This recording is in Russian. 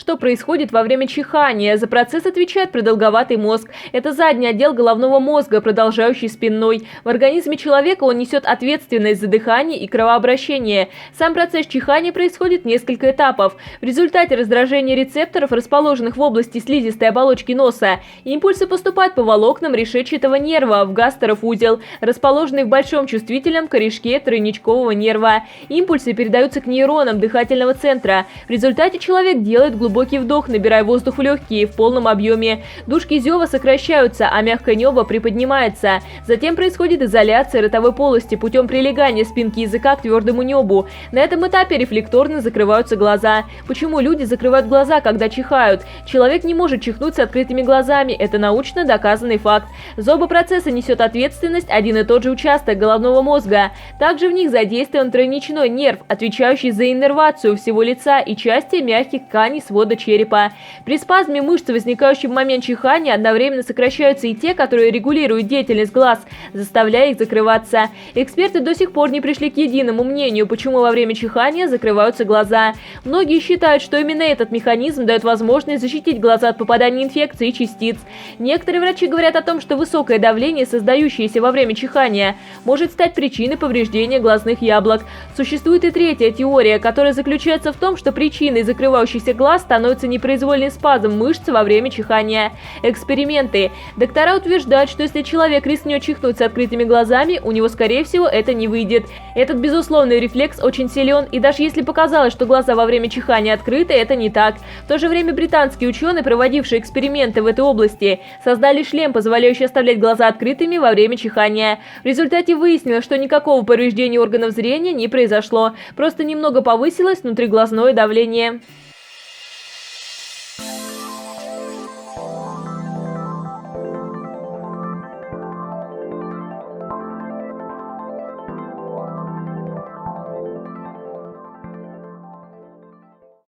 Что происходит во время чихания? За процесс отвечает продолговатый мозг. Это задний отдел головного мозга, продолжающий спинной. В организме человека он несет ответственность за дыхание и кровообращение. Сам процесс чихания происходит в несколько этапов. В результате раздражения рецепторов, расположенных в области слизистой оболочки носа, импульсы поступают по волокнам решетчатого нерва в гастеров узел, расположенный в большом чувствительном корешке тройничкового нерва. Импульсы передаются к нейронам дыхательного центра. В результате человек делает глубокий вдох, набирая воздух в легкие в полном объеме. Дужки зева сокращаются, а мягкое небо приподнимается. Затем происходит изоляция ротовой полости путем прилегания спинки языка к твердому небу. На этом этапе рефлекторно закрываются глаза. Почему люди закрывают глаза, когда чихают? Человек не может чихнуть с открытыми глазами. Это научно доказанный факт. За оба процесса несет ответственность один и тот же участок головного мозга. Также в них задействован тройничной нерв, отвечающий за иннервацию всего лица и части мягких тканей свода черепа. При спазме мышц, возникающей в момент чихания, одновременно сокращаются и те, которые регулируют деятельность глаз, заставляя их закрываться. Эксперты до сих пор не пришли к единому мнению, почему во время чихания закрываются глаза. Многие считают, что именно этот механизм дает возможность защитить глаза от попадания инфекций и частиц. Некоторые врачи говорят о том, что высокое давление, создающееся во время чихания, может стать причиной повреждения глазных яблок. Существует и третья теория, которая заключается в том, что причиной закрывающихся глаз становится непроизвольный спазм мышц во время чихания. Эксперименты. Доктора утверждают, что если человек рискнет чихнуть с открытыми глазами, у него, скорее всего, это не выйдет. Этот безусловный рефлекс очень силен, и даже если показалось, что глаза во время чихания открыты, это не так. В то же время британские ученые, проводившие эксперименты в этой области, создали шлем, позволяющий оставлять глаза открытыми во время чихания. В результате выяснилось, что никакого повреждения органов зрения не произошло, просто немного повысилось внутриглазное давление.